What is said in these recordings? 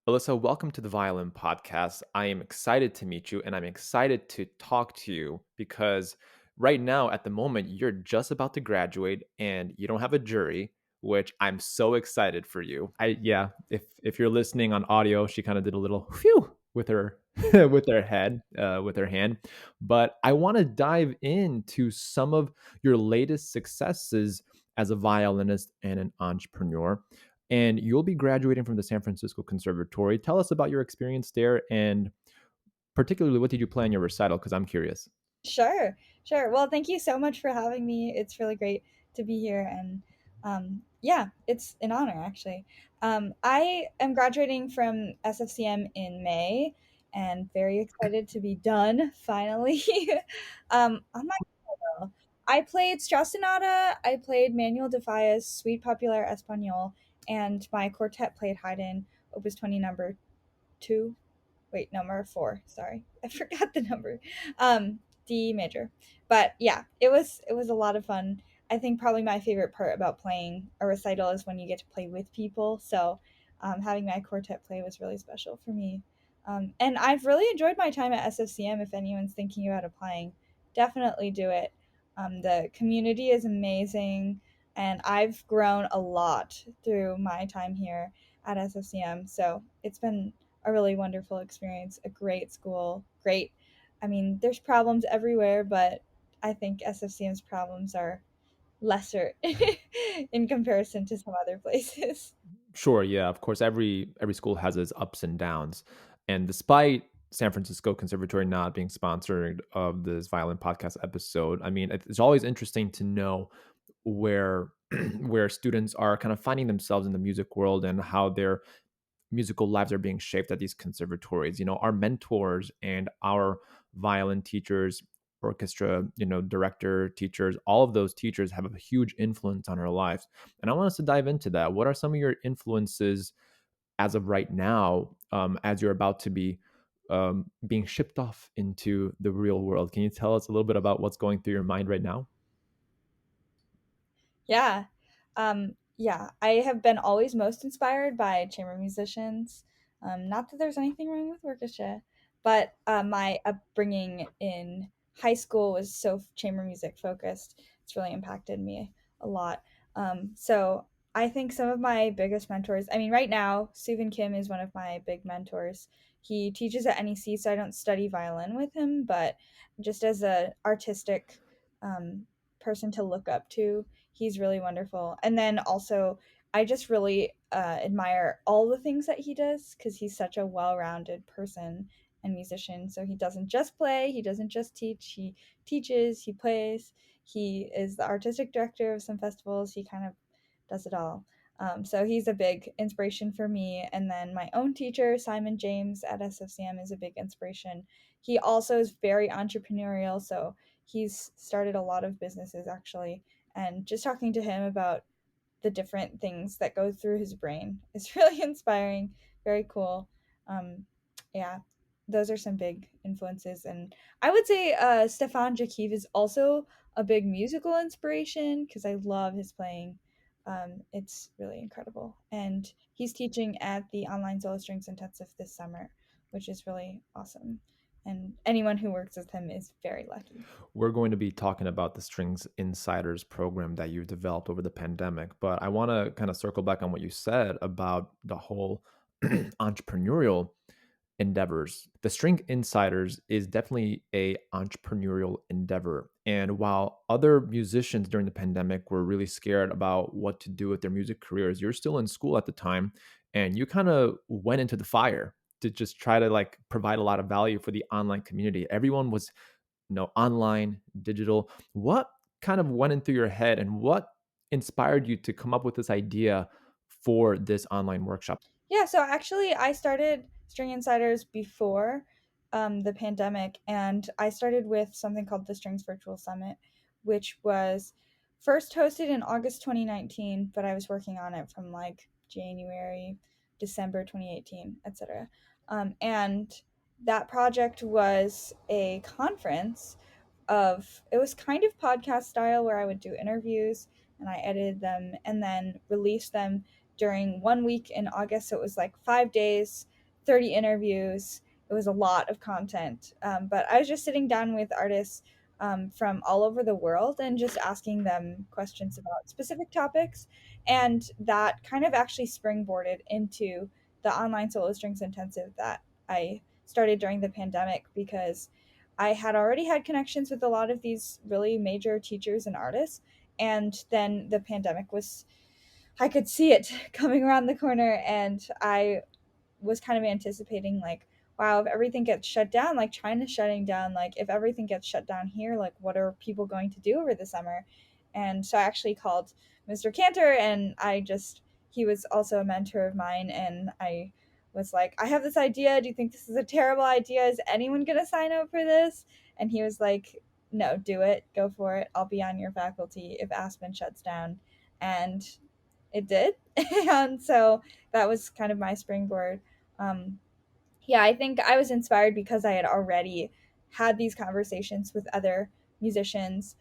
Alyssa, welcome to the Violin Podcast. I am excited to meet you and I'm excited to talk to you because right now, at the moment, you're just about to graduate and you don't have a jury, which I'm so excited for you. If you're listening on audio, she kind of did a little phew with her with her head, with her hand. But I want to dive into some of your latest successes as a violinist and an entrepreneur, and you'll be graduating from the San Francisco Conservatory. Tell us about your experience there, and particularly what did you play on your recital? Because I'm curious. Sure, sure. Well, thank you so much for having me. It's really great to be here, and yeah, it's an honor actually. I am graduating from SFCM in May, and very excited to be done finally. On my recital, I played Strauss Sonata, I played Manuel de Falla's Suite Popular Espagnole, and my quartet played Haydn Opus 20 number 2. Wait, number 4. Sorry, I forgot the number. D major. But yeah, it was a lot of fun. I think probably my favorite part about playing a recital is when you get to play with people. So having my quartet play was really special for me. And I've really enjoyed my time at SFCM. If anyone's thinking about applying, definitely do it. The community is amazing, and I've grown a lot through my time here at SFCM. So it's been a really wonderful experience, a great school, great. I mean, there's problems everywhere, but I think SFCM's problems are lesser in comparison to some other places. Sure, yeah, of course. Every school has its ups and downs, and despite San Francisco Conservatory not being sponsored of this Violin Podcast episode, I mean, it's always interesting to know where where students are kind of finding themselves in the music world and how their musical lives are being shaped at these conservatories. Our mentors and our violin teachers, orchestra, director, teachers, all of those teachers have a huge influence on our lives. And I want us to dive into that. What are some of your influences as of right now, as you're about to be being shipped off into the real world? Can you tell us a little bit about what's going through your mind right now? Yeah. Yeah, I have been always most inspired by chamber musicians. Not that there's anything wrong with orchestra, but my upbringing in high school was so chamber music focused. It's really impacted me a lot. So I think some of my biggest mentors, I mean, right now, Stephen Kim is one of my big mentors. He teaches at NEC, so I don't study violin with him, but just as a artistic um, person to look up to, he's really wonderful. And then also, I just really admire all the things that he does because he's such a well-rounded person and musician. So he doesn't just play, he doesn't just teach, he teaches, he plays, he is the artistic director of some festivals, he kind of does it all. So he's a big inspiration for me. And then my own teacher, Simon James at SFCM, is a big inspiration. He also is very entrepreneurial, so he's started a lot of businesses actually, and just talking to him about the different things that go through his brain is really inspiring, very cool. um, yeah, those are some big influences. And I would say Stefan Jakiv is also a big musical inspiration because I love his playing. It's really incredible, and he's teaching at the online solo strings intensive this summer, which is really awesome, and anyone who works with him is very lucky. We're going to be talking about the Strings Insiders program that you've developed over the pandemic, but I want to kind of circle back on what you said about the whole entrepreneurial endeavors. The String Insiders is definitely a entrepreneurial endeavor. And while other musicians during the pandemic were really scared about what to do with their music careers, you're still in school at the time and you kind of went into the fire to just try to like provide a lot of value for the online community. Everyone was, online, digital. What kind of went into your head and what inspired you to come up with this idea for this online workshop? Yeah, so actually, I started String Insiders before the pandemic, and I started with something called the Strings Virtual Summit, which was first hosted in August 2019, but I was working on it from like January, December 2018, etc. And that project was a conference of, it was kind of podcast style where I would do interviews and I edited them and then release them during 1 week in August. So it was like 5 days. 30 interviews. It was a lot of content. But I was just sitting down with artists from all over the world and just asking them questions about specific topics. And that kind of actually springboarded into the online solo strings intensive that I started during the pandemic, because I had already had connections with a lot of these really major teachers and artists. And then the pandemic was, I could see it coming around the corner, and I was kind of anticipating, like, wow, if everything gets shut down, like China's shutting down, like if everything gets shut down here, like what are people going to do over the summer? And so I actually called Mr. Cantor, and he was also a mentor of mine, and I was like, I have this idea. Do you think this is a terrible idea? Is anyone going to sign up for this? And he was like, no, do it. Go for it. I'll be on your faculty if Aspen shuts down. And it did. And so that was kind of my springboard. um, yeah, I think I was inspired because I had already had these conversations with other musicians,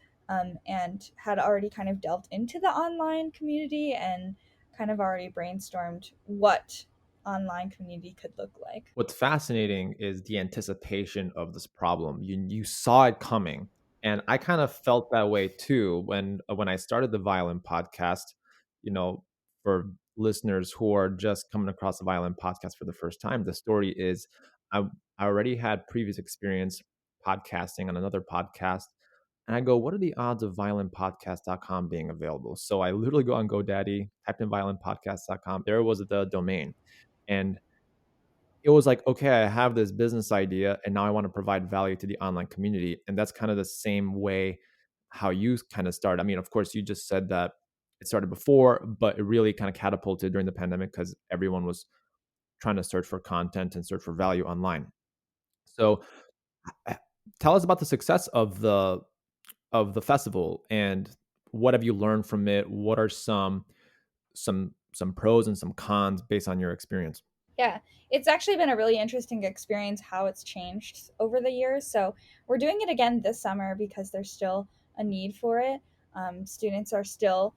and had already kind of delved into the online community and kind of already brainstormed what online community could look like. What's fascinating is the anticipation of this problem. You saw it coming, and I kind of felt that way too when I started the Violin Podcast. You know, for listeners who are just coming across the Violin Podcast for the first time, the story is I, I already had previous experience podcasting on another podcast, and I go, what are the odds of violinpodcast.com being available? So I literally go on GoDaddy, typed in violinpodcast.com. There was the domain, and it was like, okay, I have this business idea and now I want to provide value to the online community. And that's kind of the same way how you kind of started. I mean, of course, you just said that it started before, but it really kind of catapulted during the pandemic because everyone was trying to search for content and search for value online. So uh, tell us about the success of the festival, and what have you learned from it? What are some pros and some cons based on your experience? Yeah, it's actually been a really interesting experience how it's changed over the years. So we're doing it again this summer because there's still a need for it. Students are still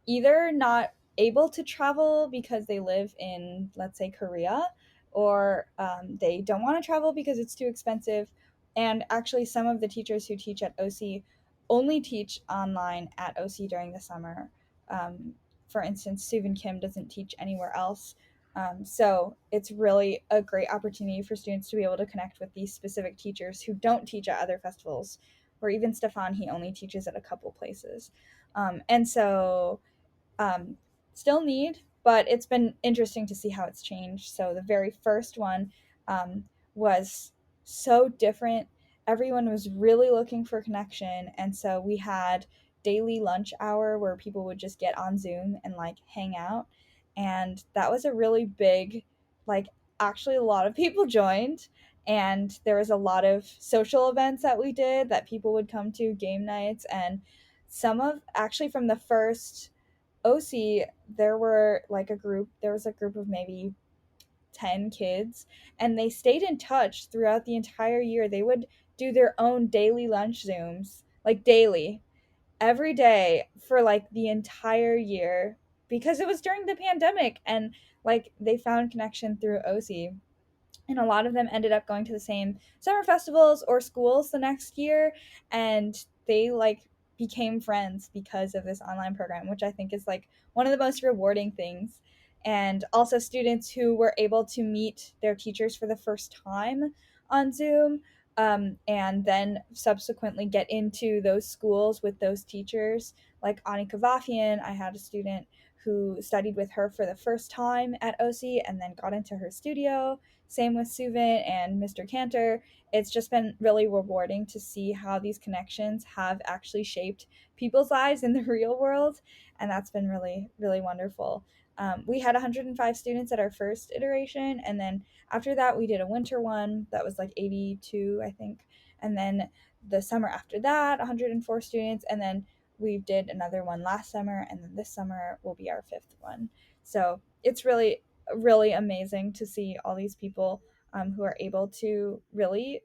either not able to travel because they live in, let's say, Korea, or they don't want to travel because it's too expensive. And actually, some of the teachers who teach at OC only teach online at OC during the summer. Um, for instance, Suvin Kim doesn't teach anywhere else, so it's really a great opportunity for students to be able to connect with these specific teachers who don't teach at other festivals, or even Stefan, he only teaches at a couple places. And so um, still need, but it's been interesting to see how it's changed. So the very first one um, was so different. Everyone was really looking for connection, and so we had daily lunch hour where people would just get on Zoom and like hang out, and that was a really big, like, actually a lot of people joined, and there was a lot of social events that we did that people would come to, game nights, and some of actually from the first OC, there was a group of maybe 10 kids, and they stayed in touch throughout the entire year. They would do their own daily lunch Zooms, like daily, every day for like the entire year, because it was during the pandemic, and like they found connection through OC, and a lot of them ended up going to the same summer festivals or schools the next year, and they like became friends because of this online program, which I think is like one of the most rewarding things. And also students who were able to meet their teachers for the first time on Zoom, and then subsequently get into those schools with those teachers, like Ani Kavafian. I had a student who studied with her for the first time at OC and then got into her studio. Same with Suvin and Mr. Cantor. It's just been really rewarding to see how these connections have actually shaped people's lives in the real world. And that's been really, really wonderful. We had 105 students at our first iteration. And then after that, we did a winter one that was like 82, I think. And then the summer after that, 104 students. And then we did another one last summer. And then this summer will be our fifth one. So it's really, really amazing to see all these people who are able to really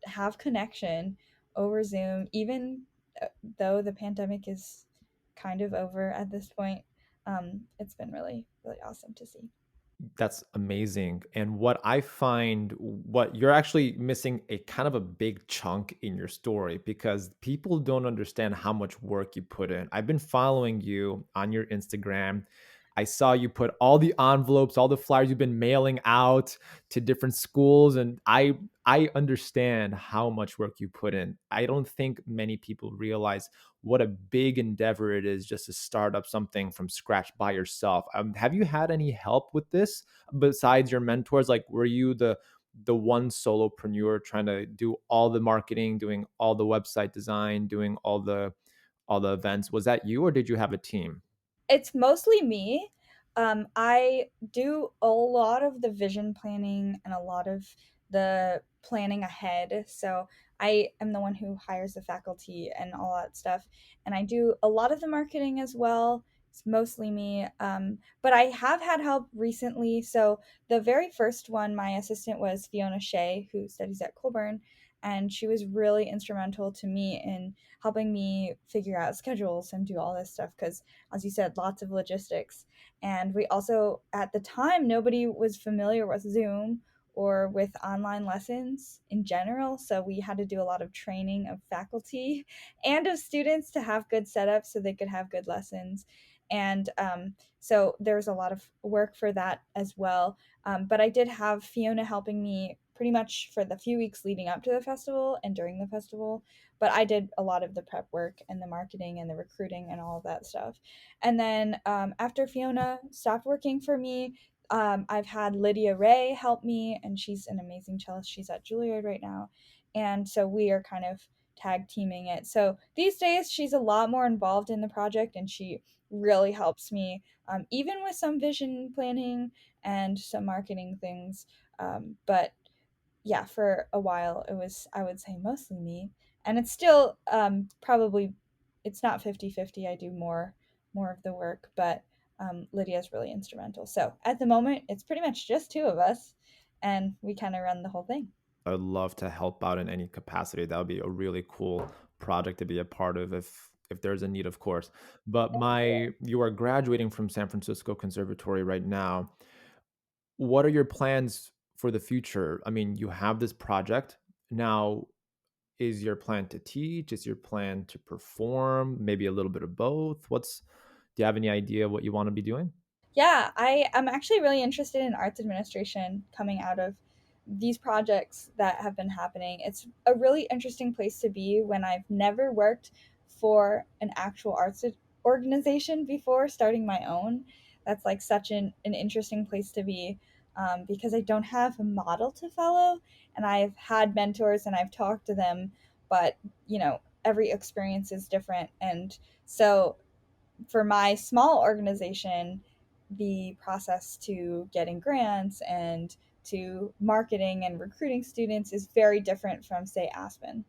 have connection over Zoom, even though the pandemic is kind of over at this point. It's been really, really awesome to see. That's amazing. And what I find, what you're actually missing a kind of a big chunk in your story because people don't understand how much work you put in. I've been following you on your Instagram. I saw you put all the envelopes, all the flyers you've been mailing out to different schools, and I understand how much work you put in. I don't think many people realize what a big endeavor it is just to start up something from scratch by yourself. Have you had any help with this besides your mentors? Like, were you the one solopreneur trying to do all the marketing, doing all the website design, doing all the events? Was that you, or did you have a team? It's mostly me. I do a lot of the vision planning and a lot of the planning ahead. So I am the one who hires the faculty and all that stuff. And I do a lot of the marketing as well. It's mostly me. But I have had help recently. So the very first one, my assistant was Fiona Shea, who studies at Colburn. And she was really instrumental to me in helping me figure out schedules and do all this stuff because, as you said, lots of logistics. And we also, at the time, nobody was familiar with Zoom or with online lessons in general. So we had to do a lot of training of faculty and of students to have good setups so they could have good lessons. And so there's a lot of work for that as well. But I did have Fiona helping me pretty much for the few weeks leading up to the festival and during the festival. But I did a lot of the prep work and the marketing and the recruiting and all of that stuff. And then after Fiona stopped working for me, I've had Lydia Ray help me, and she's an amazing cellist. She's at Juilliard right now. And so we are kind of tag teaming it. So these days, she's a lot more involved in the project, and she really helps me, even with some vision planning and some marketing things. But yeah, for a while it was, I would say, mostly me. And it's still probably, it's not 50-50. I do more of the work, but Lydia's really instrumental. So at the moment it's pretty much just two of us, and we kind of run the whole thing. I'd love to help out in any capacity. That would be a really cool project to be a part of if there's a need, of course. But my you are graduating from San Francisco Conservatory right now. What are your plans for the future? I mean, you have this project. Now, is your plan to teach? Is your plan to perform? Maybe a little bit of both? Do you have any idea what you want to be doing? Yeah, I am actually really interested in arts administration coming out of these projects that have been happening. It's a really interesting place to be when I've never worked for an actual arts organization before starting my own. That's like such an interesting place to be, because I don't have a model to follow. And I've had mentors and I've talked to them, but every experience is different. And so for my small organization, the process to getting grants and to marketing and recruiting students is very different from, say, Aspen.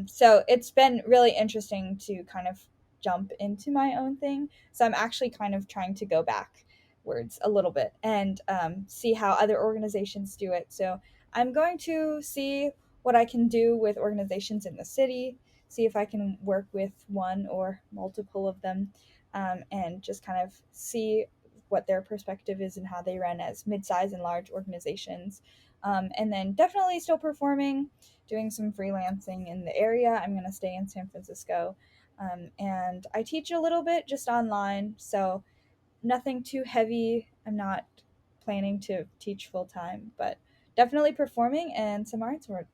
So it's been really interesting to kind of jump into my own thing. So I'm actually kind of trying to go backwards a little bit and see how other organizations do it. So I'm going to see what I can do with organizations in the city, see if I can work with one or multiple of them, and just kind of see what their perspective is and how they run as mid-sized and large organizations. And then definitely still performing, doing some freelancing in the area. I'm going to stay in San Francisco. And I teach a little bit just online, so nothing too heavy. I'm not planning to teach full time, but definitely performing and some arts work,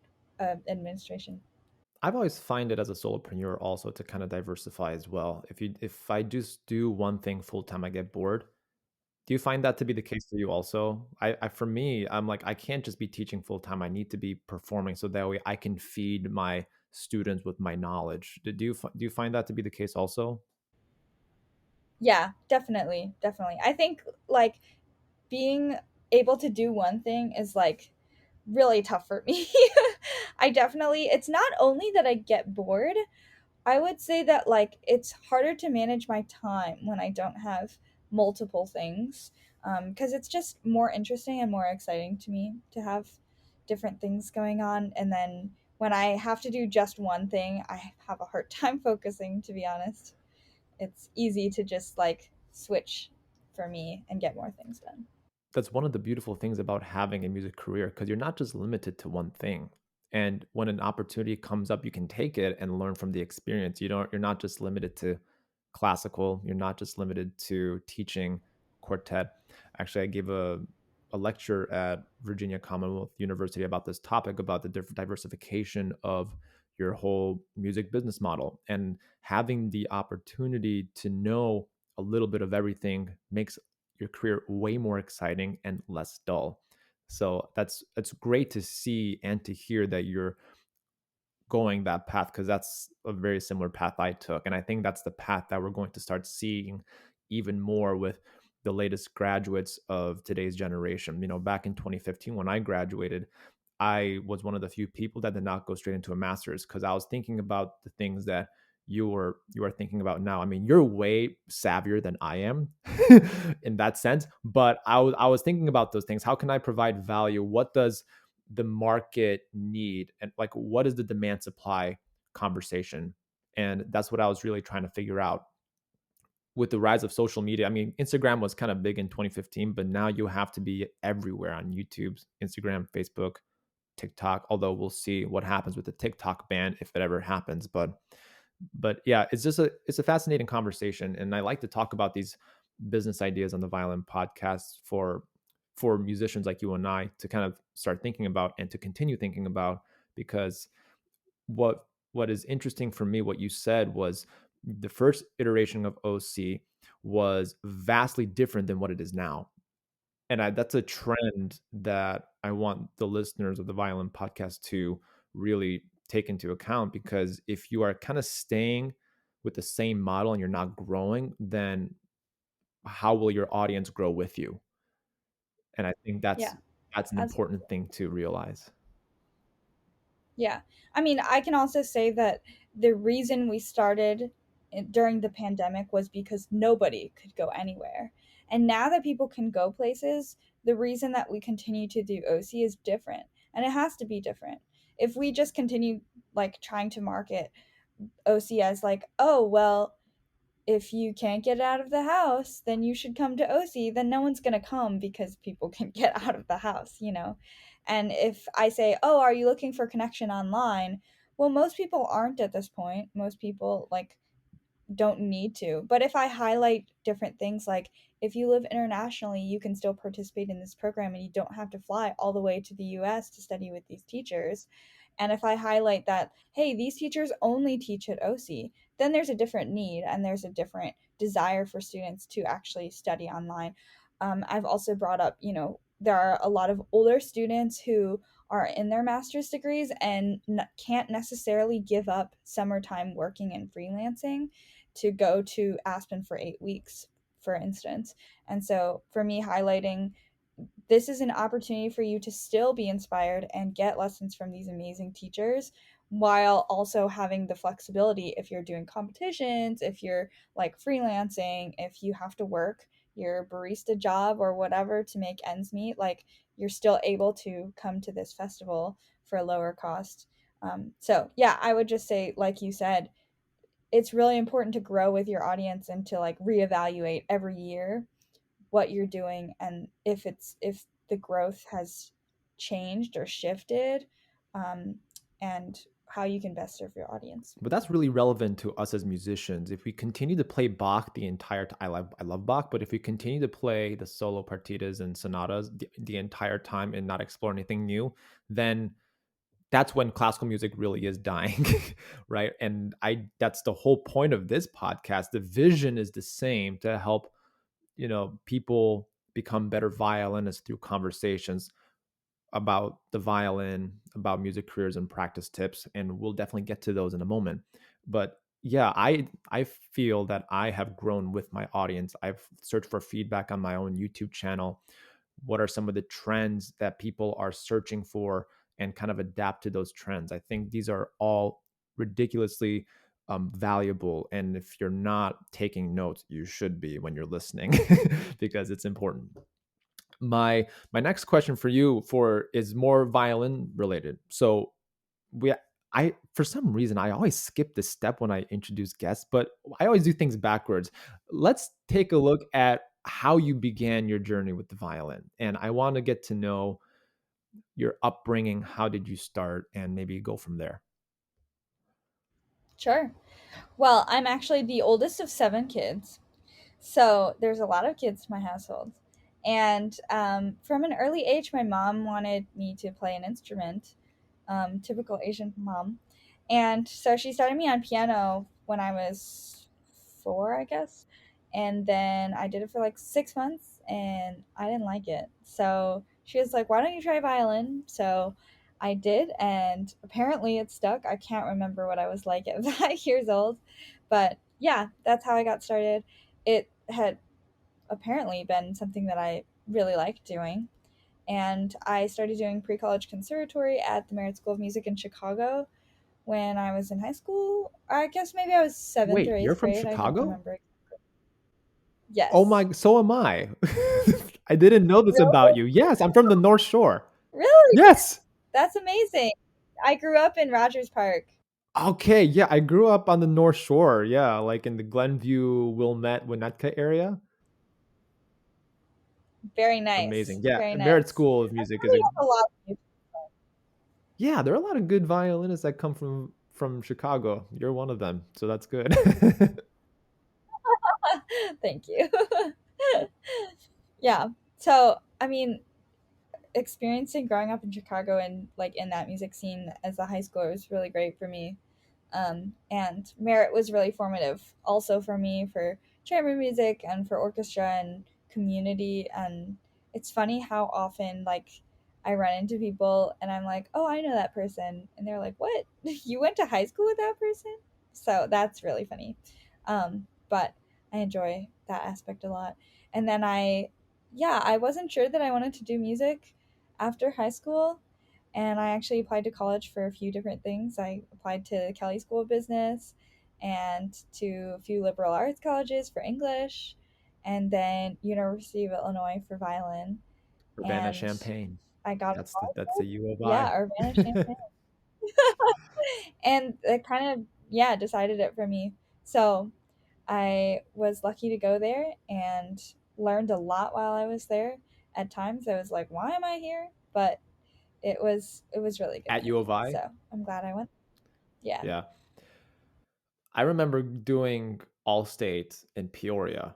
administration. I've always find it as a solopreneur also to kind of diversify as well. If I just do one thing full time, I get bored. Do you find that to be the case for you also? For me, I'm like, I can't just be teaching full time. I need to be performing so that way I can feed my students with my knowledge. Do you find that to be the case also? Yeah, definitely, definitely. I think like being able to do one thing is like really tough for me. I definitely, it's not only that I get bored, I would say that like it's harder to manage my time when I don't have multiple things, because it's just more interesting and more exciting to me to have different things going on. And then when I have to do just one thing, I have a hard time focusing, to be honest. It's easy to just like switch for me and get more things done. that's one of the beautiful things about having a music career, because you're not just limited to one thing. And when an opportunity comes up, you can take it and learn from the experience. You're not just limited to classical, you're not just limited to teaching quartet. Actually, I gave a lecture at Virginia Commonwealth University about this topic, about the diversification of your whole music business model, and having the opportunity to know a little bit of everything makes your career way more exciting and less dull. So that's great to see and to hear that you're going that path, because that's a very similar path I took. And I think that's the path that we're going to start seeing even more with the latest graduates of today's generation. Back in 2015, when I graduated, I was one of the few people that did not go straight into a master's, because I was thinking about the things that you are thinking about now. I mean, you're way savvier than I am in that sense, but I was thinking about those things. How can I provide value? What does the market need, and like, what is the demand supply conversation? And that's what I was really trying to figure out with the rise of social media. I mean, Instagram was kind of big in 2015, but now you have to be everywhere on YouTube, Instagram, Facebook, TikTok, although we'll see what happens with the TikTok ban if it ever happens. But yeah, it's a fascinating conversation, and I like to talk about these business ideas on the Violin Podcast for musicians like you and I to kind of start thinking about and to continue thinking about. Because what is interesting for me, what you said was the first iteration of OC was vastly different than what it is now. And that's a trend that I want the listeners of the Violin Podcast to really take into account, because if you are kind of staying with the same model and you're not growing, then how will your audience grow with you? And I think Yeah, that's an important absolutely. thing to realize. Yeah. I mean, I can also say that the reason we started during the pandemic was because nobody could go anywhere. And now that people can go places, the reason that we continue to do OC is different. And it has to be different. If we just continue like trying to market OC as like, oh, well, if you can't get out of the house, then you should come to OC, then no one's going to come because people can get out of the house, you know? And if I say, oh, are you looking for connection online? Well, most people aren't at this point. Most people like don't need to. But if I highlight different things like if you live internationally, you can still participate in this program and you don't have to fly all the way to the US to study with these teachers. And if I highlight that, hey, these teachers only teach at OC, then there's a different need and there's a different desire for students to actually study online. I've also brought up, you know, there are a lot of older students who are in their master's degrees and can't necessarily give up summertime working and freelancing to go to Aspen for 8 weeks, for instance. And so for me, highlighting this is an opportunity for you to still be inspired and get lessons from these amazing teachers while also having the flexibility if you're doing competitions, if you're like freelancing, if you have to work your barista job or whatever to make ends meet, like you're still able to come to this festival for a lower cost. So yeah, I would just say, like you said, it's really important to grow with your audience and to like reevaluate every year what you're doing and if the growth has changed or shifted, um, and how you can best serve your audience. But that's really relevant to us as musicians. If we continue to play Bach the entire time, I love Bach, but if we continue to play the solo partitas and sonatas the entire time and not explore anything new, then that's when classical music really is dying. Right? And I that's the whole point of this podcast. The vision is the same, to help, people become better violinists through conversations about the violin, about music careers and practice tips, and we'll definitely get to those in a moment. But yeah, I feel that I have grown with my audience. I've searched for feedback on my own YouTube channel. What are some of the trends that people are searching for, and kind of adapt to those trends? I think these are all ridiculously valuable. And if you're not taking notes, you should be when you're listening because it's important. My next question for you for is more violin related. So we I for some reason I always skip this step when I introduce guests, but I always do things backwards. Let's take a look at how you began your journey with the violin. And I want to get to know your upbringing. How did you start? And maybe go from there. Sure. Well, I'm actually the oldest of 7 kids. So there's a lot of kids in my household. And from an early age, my mom wanted me to play an instrument, typical Asian mom. And so she started me on piano when I was 4, I guess. And then I did it for like 6 months and I didn't like it. So she was like, why don't you try violin? So I did. And apparently it stuck. I can't remember what I was like at 5 years old. But yeah, that's how I got started. It had apparently been something that I really liked doing. And I started doing pre college conservatory at the Merit School of Music in Chicago when I was in high school. I guess maybe I was seventh or Wait, you're eighth from grade. I don't Chicago? remember. Oh Yes. my, so am I. I didn't know this about Really? you. Yes, I'm from the North Shore. Really? Yes. That's amazing. I grew up in Rogers Park. Okay, yeah, I grew up on the North Shore. Yeah, like in the Glenview, Wilmette, Winnetka area. Very nice. Amazing. Yeah, Very Merit nice. School of I Music is probably a have a lot of music. yeah, there are a lot of good violinists that come from Chicago. You're one of them, so that's good. Thank you. Yeah. So, I mean, experiencing growing up in Chicago and like in that music scene as a high schooler was really great for me. And Merit was really formative also for me for chamber music and for orchestra and community. And it's funny how often like I run into people and I'm like, oh, I know that person. And they're like, what? You went to high school with that person? So that's really funny. But I enjoy that aspect a lot. And then yeah, I wasn't sure that I wanted to do music after high school, and I actually applied to college for a few different things. I applied to the Kelly School of Business and to a few liberal arts colleges for English, and then University of Illinois for violin. And Urbana-Champaign. I got That's the U of yeah, I. Urbana Champaign, and it kind of yeah decided it for me. So I was lucky to go there and learned a lot while I was there. At times I was like, why am I here? But it was really good At for U me. of I? So I'm glad I went. Yeah. Yeah. I remember doing All-State in Peoria.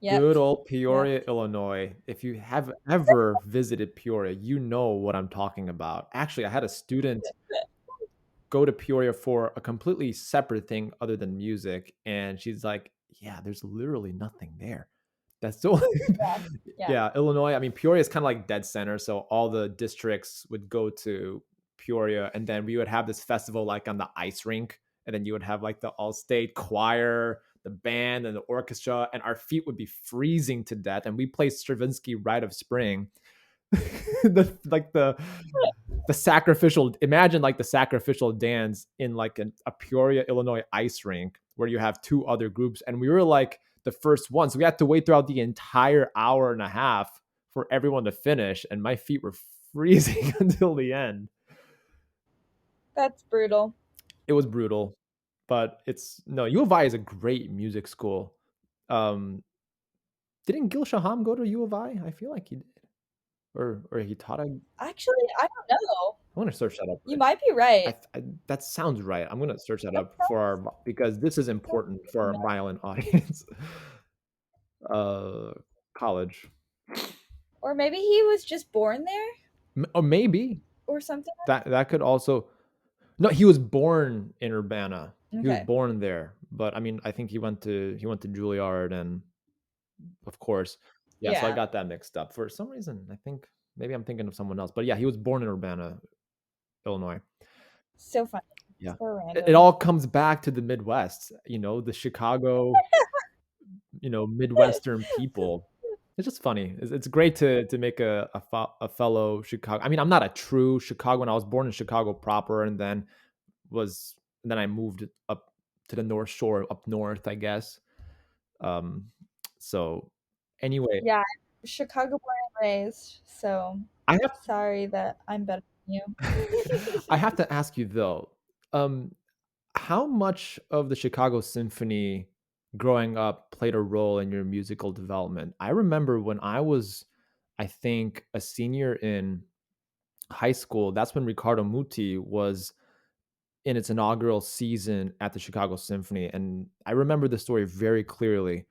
Yep. Good old Yep. Peoria, Illinois. If you have ever visited Peoria, you know what I'm talking about. Actually, I had a student go to Peoria for a completely separate thing other than music, and she's like, "Yeah, there's literally nothing there." That's so Yeah. Yeah. yeah, Illinois. I mean, Peoria is kind of like dead center, so all the districts would go to Peoria, and then we would have this festival like on the ice rink, and then you would have like the all-state choir, the band, and the orchestra, and our feet would be freezing to death, and we played Stravinsky Rite of Spring. Like the sacrificial, imagine like the sacrificial dance in like a Peoria, Illinois ice rink where you have two other groups, and we were like the first ones. We had to wait throughout the entire hour and a half for everyone to finish, and my feet were freezing until the end. That's brutal. It was brutal, but it's no, U of I is a great music school. um didn't Gil Shaham go to U of I feel like he did, or he taught. I Actually, I don't know. want to search that up. You might be right. That sounds right. I'm gonna search that That up for sounds our because this is important for our familiar. violin audience. uh, College, Or maybe he was just born there or maybe or something. that could also. No, he was born in Urbana. He was Okay. born there, but I mean, I think he went to Juilliard, and of course, yeah. So I Yeah. got that mixed up for some reason. I think maybe I'm thinking of someone else, but yeah, he was born in Urbana, Illinois. So funny. Yeah, So it random. all comes back to the Midwest. The Chicago, Midwestern people. It's just funny. It's great to make a fellow Chicago. I mean, I'm not a true Chicagoan. I was born in Chicago proper, was and then I moved up to the North Shore, up north, I guess. Um, so anyway, Yeah. Chicago born and raised. So I have sorry that I'm better than you. I have to ask you though, um, how much of the Chicago Symphony growing up played a role in your musical development. I remember when I was, I think, a senior in high school, that's when Riccardo Muti was in its inaugural season at the Chicago Symphony. And I remember the story very clearly.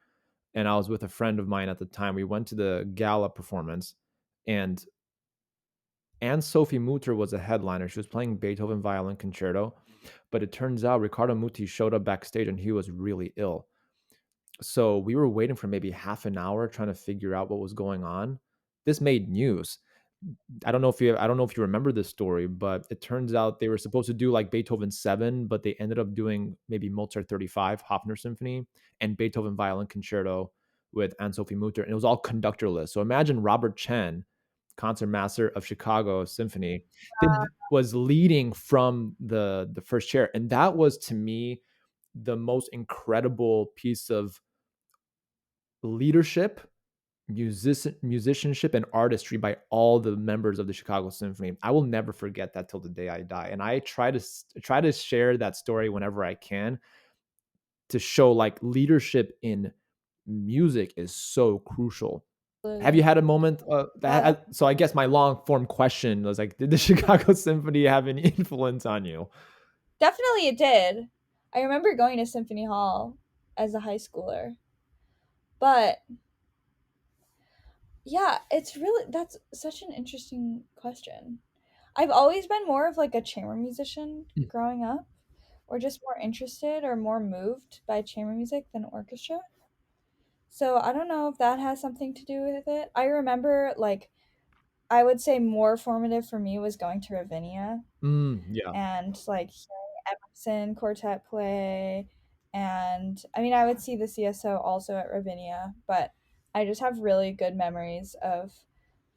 And I was with a friend of mine at the time. We went to the gala performance, and Sophie Mutter was a headliner. She was playing Beethoven Violin Concerto, but it turns out Riccardo Muti showed up backstage and he was really ill. So we were waiting for maybe half an hour trying to figure out what was going on. This made news. I don't know if you remember this story, but it turns out they were supposed to do like Beethoven 7, but they ended up doing maybe Mozart 35, Hofner Symphony, and Beethoven Violin Concerto with Anne-Sophie Mutter, and it was all conductorless. So imagine Robert Chen, concertmaster of Chicago Symphony, was leading from the first chair, and that was to me the most incredible piece of leadership, musicianship, and artistry by all the members of the Chicago Symphony. I will never forget that till the day I die. And I try to share that story whenever I can to show like leadership in music is so crucial. Have you Absolutely. had a moment Yeah, so I guess my long form question was like, did the Chicago Symphony have any influence on you? definitely it did. I remember going to Symphony Hall as a high schooler. But yeah, it's really that's such an interesting question. I've always been more of like a chamber musician Mm. growing up, or just more interested or more moved by chamber music than orchestra. So I don't know if that has something to do with it. I remember like I would say more formative for me was going to Ravinia Yeah. and like hearing Emerson quartet play. And I mean, I would see the CSO also at Ravinia, but I just have really good memories of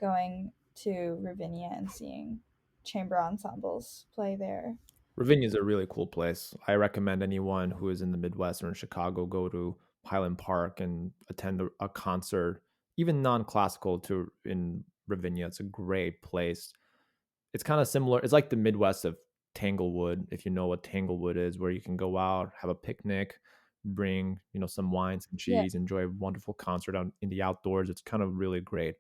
going to Ravinia and seeing chamber ensembles play there. Ravinia is a really cool place. I recommend anyone who is in the Midwest or in Chicago go to Highland Park and attend a concert, even non-classical to in Ravinia. It's a great place. It's kind of similar. It's like the Midwest of Tanglewood, if you know what Tanglewood is, where you can go out, have a picnic, bring, some wine, some Yeah, cheese, enjoy a wonderful concert out in the outdoors. It's kind of really great.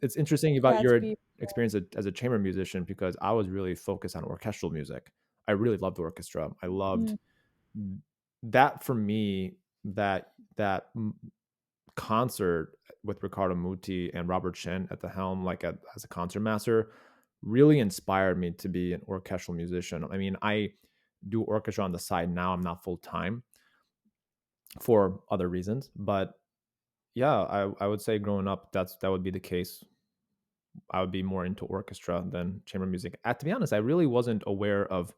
It's interesting about yeah, it's your beautiful. experience as a chamber musician because I was really focused on orchestral music. I really loved orchestra. I loved Mm. that for me. That concert with Riccardo Muti and Robert Chen at the helm, like as a concert master, really inspired me to be an orchestral musician. I mean, I do orchestra on the side now. I'm not full time for other reasons, but yeah, I would say growing up, that would be the case. I would be more into orchestra than chamber music. To be honest, I really wasn't aware of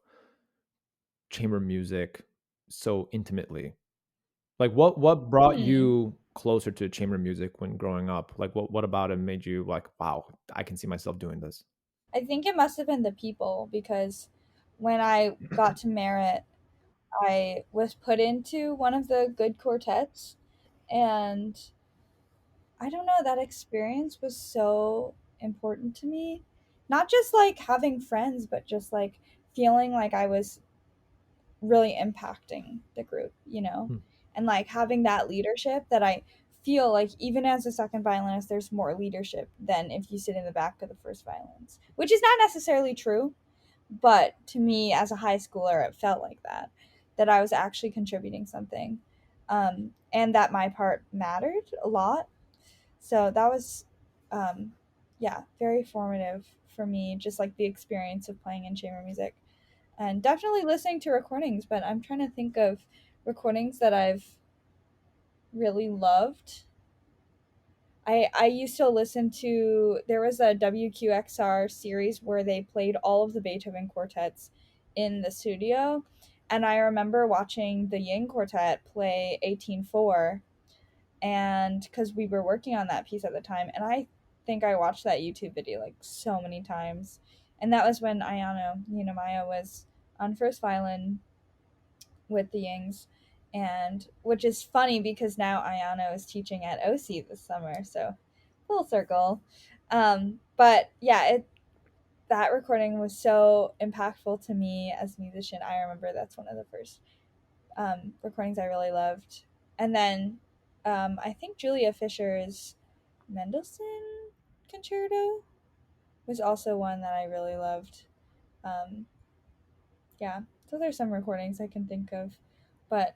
chamber music so intimately. Like what brought Hmm. you closer to chamber music when growing up? Like what about it made you like, wow, I can see myself doing this? I think it must have been the people because when I got to Merit, I was put into one of the good quartets, and I don't know, that experience was so important to me. Not just like having friends, but just like feeling like I was really impacting the group, you know? Hmm. And like having that leadership that I feel like even as a second violinist, there's more leadership than if you sit in the back of the first violins, which is not necessarily true. But to me, as a high schooler, it felt like that I was actually contributing something, and that my part mattered a lot. So that was, um, yeah, very formative for me, just like the experience of playing in chamber music and definitely listening to recordings. But I'm trying to think of recordings that I've really loved. I used to listen to there was a WQXR series where they played all of the Beethoven quartets in the studio, and I remember watching the Ying quartet play 18/4, and because we were working on that piece at the time, and I think I watched that YouTube video like so many times, and that was when Ayano Maya was on first violin with the Yings, and which is funny because now Ayano is teaching at OC this summer, so full circle. But yeah, that recording was so impactful to me as a musician. I remember that's one of the first recordings I really loved. And then I think Julia Fisher's Mendelssohn Concerto was also one that I really loved. Um, yeah, so there's some recordings I can think of, but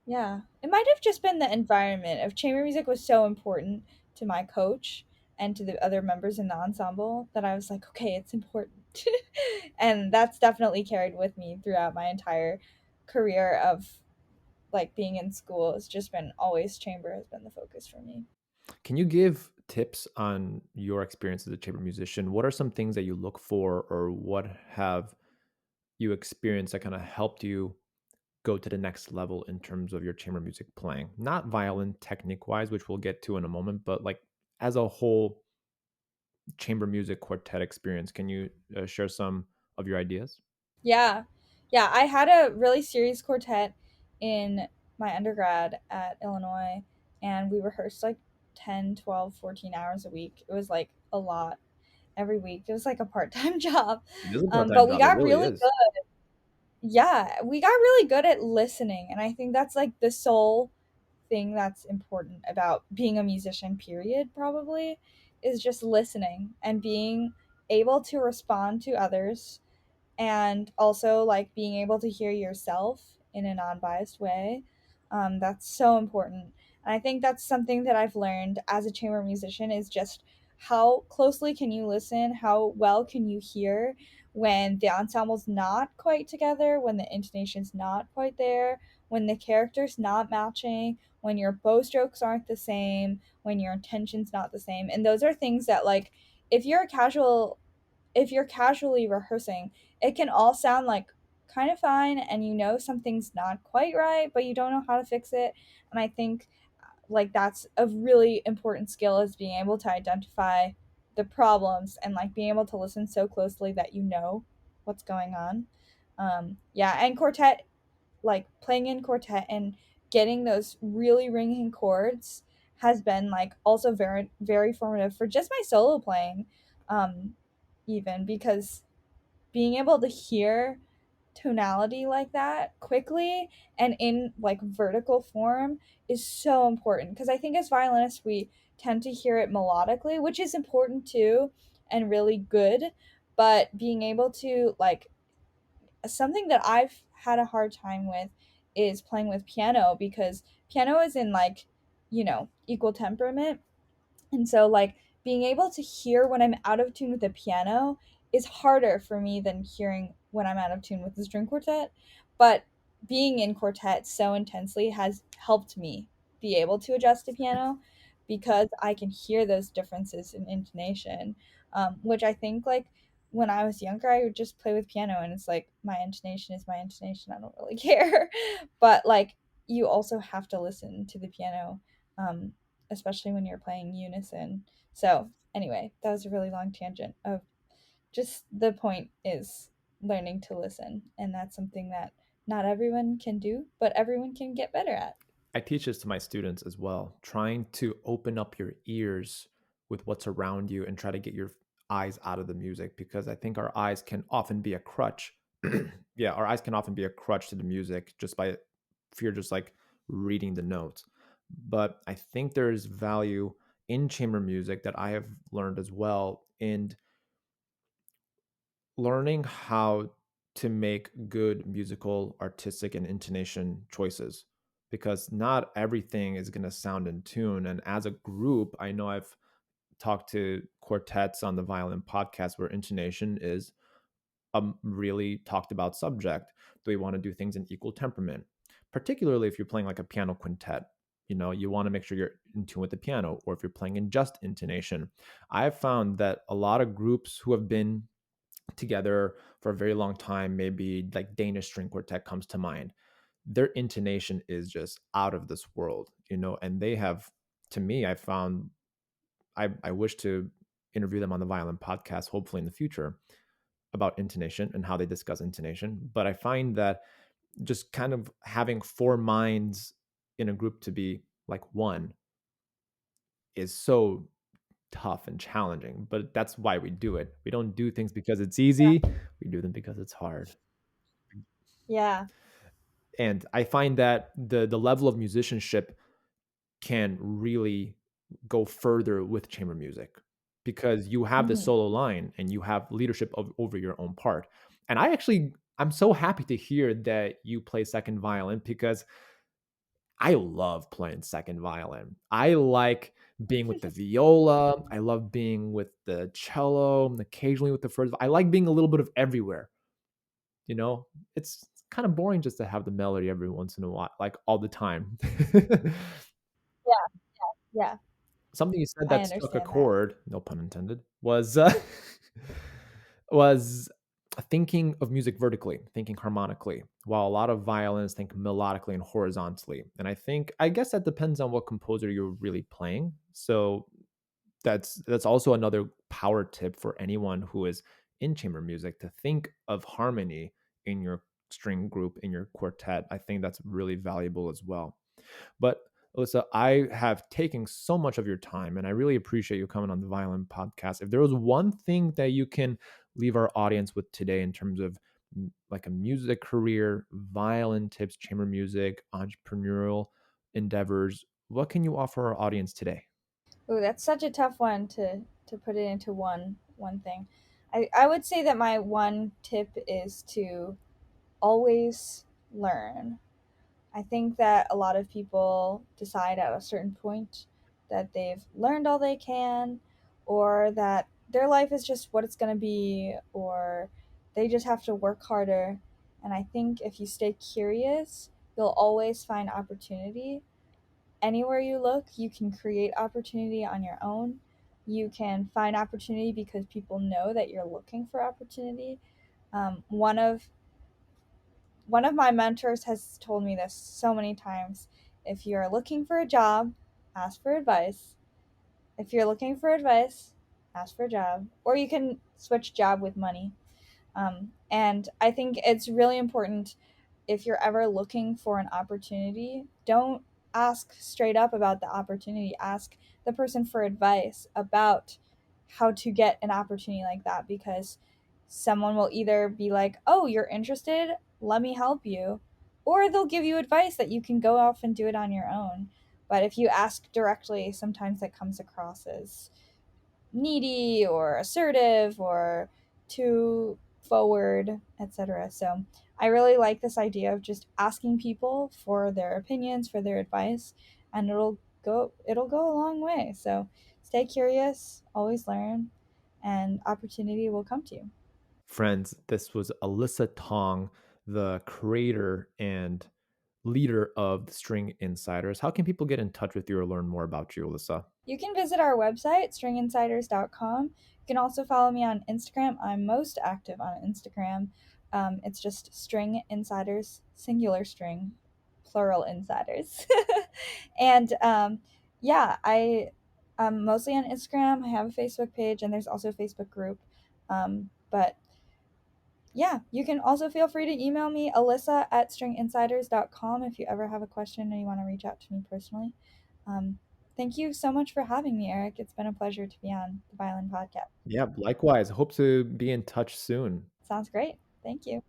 yeah, it might have just been the environment of chamber music was so important to my coach and to the other members in the ensemble that I was like, okay, it's important. And that's definitely carried with me throughout my entire career of like being in school. It's just been always chamber has been the focus for me. Can you give tips on your experience as a chamber musician? What are some things that you look for, or what have you experienced that kind of helped you go to the next level in terms of your chamber music playing? Not violin technique wise, which we'll get to in a moment, but like as a whole chamber music quartet experience. Can you share some of your ideas? Yeah. Yeah, I had a really serious quartet in my undergrad at Illinois, and we rehearsed like 10, 12, 14 hours a week. It was like a lot every week. It was like a part-time job. It is a part-time But we job. It got really really is. good. Yeah, we got really good at listening, and I think that's like the sole thing that's important about being a musician, period, probably, is just listening and being able to respond to others, and also like being able to hear yourself in a non-biased way. That's so important, and I think that's something that I've learned as a chamber musician is just how closely can you listen, how well can you hear when the ensemble's not quite together, when the intonation's not quite there, when the character's not matching, when your bow strokes aren't the same, when your intention's not the same. And those are things that like if you're a casual if you're casually rehearsing, it can all sound like kind of fine and you know something's not quite right, but you don't know how to fix it. And I think like that's a really important skill is being able to identify the problems and like being able to listen so closely that you know what's going on. Yeah, and quartet, like playing in quartet and getting those really ringing chords has been like also very very formative for just my solo playing, um even because being able to hear tonality like that quickly and in like vertical form is so important because I think as violinists we tend to hear it melodically, which is important too and really good, but being able to like something that I've had a hard time with is playing with piano because piano is in like, equal temperament, and so, like, being able to hear when I'm out of tune with the piano is harder for me than hearing when I'm out of tune with the string quartet. But being in quartet so intensely has helped me be able to adjust to piano because I can hear those differences in intonation, which I think, like, when I was younger, I would just play with piano and it's like my intonation is my intonation. I don't really care. But, like, you also have to listen to the piano. Especially when you're playing unison. So, anyway, that was a really long tangent of just the point is learning to listen. And that's something that not everyone can do, but everyone can get better at. I teach this to my students as well, trying to open up your ears with what's around you and try to get your eyes out of the music, because I think our eyes can often be a crutch. Yeah, our eyes can often be a crutch to the music just by if you're just like reading the notes. But I think there's value in chamber music that I have learned as well in learning how to make good musical, artistic, and intonation choices, because not everything is going to sound in tune. And as a group, I know I've talked to quartets on the Violin Podcast where intonation is a really talked about subject. Do we want to do things in equal temperament? Particularly if you're playing like a piano quintet, you want to make sure you're in tune with the piano, or if you're playing in just intonation. I've found that a lot of groups who have been together for a very long time, maybe like Danish string quartet comes to mind. Their intonation is just out of this world, and they have, to me, I found, I wish to interview them on the Violin Podcast, hopefully in the future, about intonation and how they discuss intonation. But I find that just kind of having four minds in a group to be like one is so tough and challenging, but that's why we do it. We don't do things because it's easy. We do them because it's hard. Yeah. And I find that the level of musicianship can really go further with chamber music because you have the Mhm. solo line and you have leadership over your own part. And I'm so happy to hear that you play second violin because I love playing second violin. I like being with the viola. I love being with the cello and occasionally with the first. I like being a little bit of everywhere. You know, it's kind of boring just to have the melody every once in a while, like all the time. Yeah, yeah. Something you said I that struck a understand that. chord, no pun intended, was was thinking of music vertically, thinking harmonically, while a lot of violins think melodically and horizontally. And I guess that depends on what composer you're really playing. So that's also another power tip for anyone who is in chamber music to think of harmony in your string group, in your quartet. I think that's really valuable as well. But Alyssa, I have taken so much of your time and I really appreciate you coming on the Violin Podcast. If there was one thing that you can leave our audience with today in terms of like a music career, violin tips, chamber music, entrepreneurial endeavors, what can you offer our audience today? Ooh, that's such a tough one to put it into one thing. I would say that my one tip is to always learn. I think that a lot of people decide at a certain point that they've learned all they can, or that their life is just what it's going to be, or they just have to work harder. And I think if you stay curious, you'll always find opportunity. Anywhere you look, you can create opportunity on your own. You can find opportunity because people know that you're looking for opportunity. Um, one of one of my mentors has told me this so many times. If you're looking for a job, ask for advice. If you're looking for advice, ask for a job. Or you can switch job with money. And I think it's really important if you're ever looking for an opportunity, don't ask straight up about the opportunity. Ask the person for advice about how to get an opportunity like that because someone will either be like, oh, you're interested? Let me help you. Or they'll give you advice that you can go off and do it on your own. But if you ask directly, sometimes that comes across as needy or assertive or too forward, etc. So I really like this idea of just asking people for their opinions, for their advice, and it'll go a long way. So stay curious, always learn, and opportunity will come to you. Friends, this was Alyssa Tong, the creator and leader of the String Insiders. How can people get in touch with you or learn more about you, Alyssa? You can visit our website, stringinsiders.com. You can also follow me on Instagram. I'm most active on Instagram. It's just string insiders, singular string, plural insiders. and yeah, I'm mostly on Instagram. I have a Facebook page, and there's also a Facebook group. But yeah, you can also feel free to email me, Alyssa at stringinsiders.com, if you ever have a question or you want to reach out to me personally. Um, Thank you so much for having me, Eric. It's been a pleasure to be on the Violin Podcast. Yeah, likewise. Hope to be in touch soon. Sounds great. Thank you.